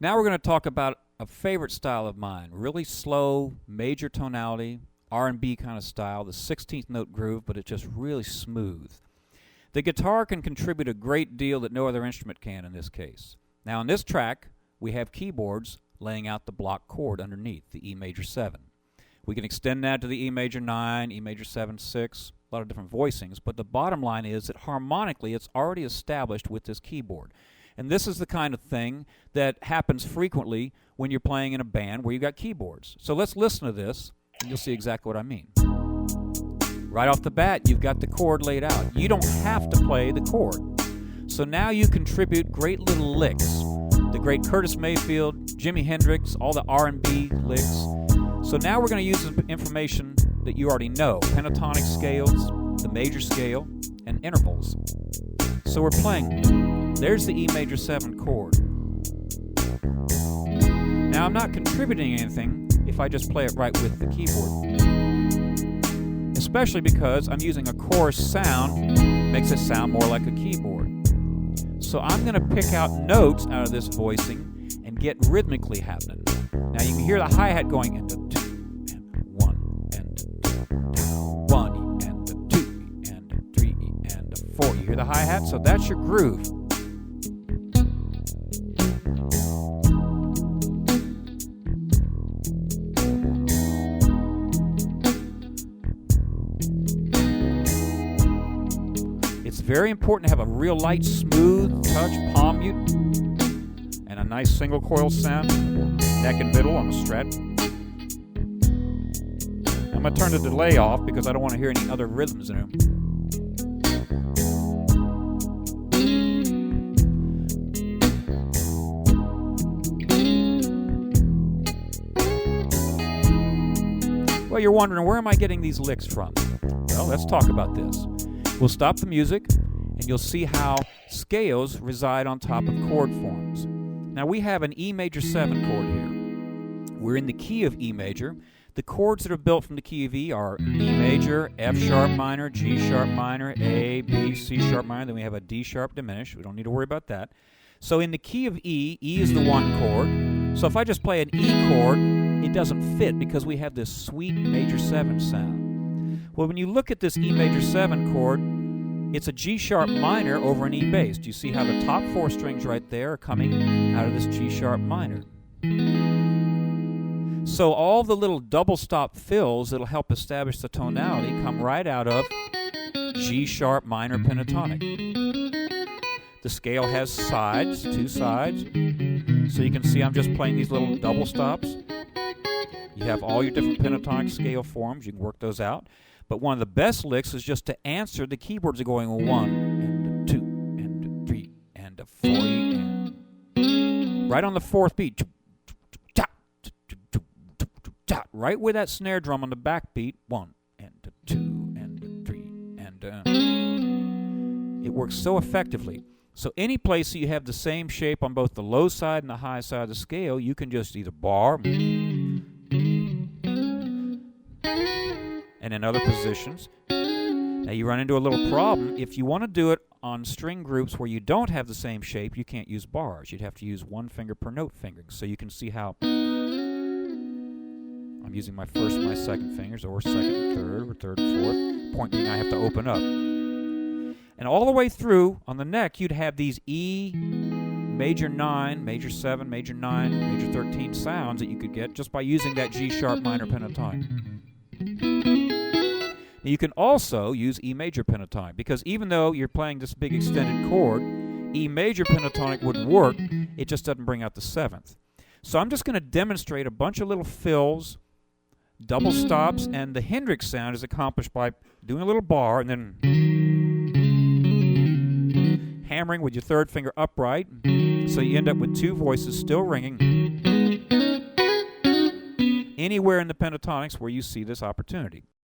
Now we're going to talk about a favorite style of mine, really slow, major tonality, R&B kind of style, the 16th note groove, but it's just really smooth. The guitar can contribute a great deal that no other instrument can in this case. Now in this track, we have keyboards laying out the block chord underneath, the E major 7. We can extend that to the E major 9, E major 7, 6, a lot of different voicings, but the bottom line is that harmonically it's already established with this keyboard. And this is the kind of thing that happens frequently when you're playing in a band where you've got keyboards. So let's listen to this, and you'll see exactly what I mean. Right off the bat, you've got the chord laid out. You don't have to play the chord. So now you contribute great little licks. The great Curtis Mayfield, Jimi Hendrix, all the R&B licks. So now we're going to use the information that you already know. Pentatonic scales, the major scale, and intervals. So we're playing. There's the E major 7 chord. Now I'm not contributing anything if I just play it right with the keyboard. Especially because I'm using a chorus sound, makes it sound more like a keyboard. So I'm going to pick out notes out of this voicing and get rhythmically happening. Now you can hear the hi-hat going into 2 and 1 and 1 and 2 and 3 and 4. You hear the hi-hat? So that's your groove. It's very important to have a real light, smooth touch palm mute and a nice single coil sound, neck and middle on the strat. I'm going to turn the delay off because I don't want to hear any other rhythms in them. Well, you're wondering, where am I getting these licks from? Well, let's talk about this. We'll stop the music, and you'll see how scales reside on top of chord forms. Now, we have an E major 7 chord here. We're in the key of E major. The chords that are built from the key of E are E major, F sharp minor, G sharp minor, A, B, C sharp minor. Then we have a D sharp diminished. We don't need to worry about that. So in the key of E, E is the 1 chord. So if I just play an E chord, it doesn't fit because we have this sweet major 7 sound. Well, when you look at this E major 7 chord, it's a G sharp minor over an E bass. Do you see how the top 4 strings right there are coming out of this G sharp minor? So all the little double stop fills that'll help establish the tonality come right out of G sharp minor pentatonic. The scale has sides, 2 sides. So you can see I'm just playing these little double stops. You have all your different pentatonic scale forms. You can work those out. But one of the best licks is just to answer the keyboards are going 1 and 2 and 3 and 4 and right on the 4th beat. Right with that snare drum on the back beat. 1 and 2 and 3 and it works so effectively. So any place that you have the same shape on both the low side and the high side of the scale, you can just either bar and in other positions. Now you run into a little problem. If you want to do it on string groups where you don't have the same shape, you can't use bars. You'd have to use 1 finger per note fingering. So you can see how I'm using my first and my second fingers, or second and third, or third and fourth. Point being I have to open up. And all the way through on the neck, you'd have these E major 9, major 7, major 9, major 13 sounds that you could get just by using that G sharp minor pentatonic. You can also use E major pentatonic, because even though you're playing this big extended chord, E major pentatonic would work, it just doesn't bring out the 7th. So I'm just going to demonstrate a bunch of little fills, double stops, and the Hendrix sound is accomplished by doing a little bar and then hammering with your 3rd finger upright, so you end up with 2 voices still ringing anywhere in the pentatonics where you see this opportunity.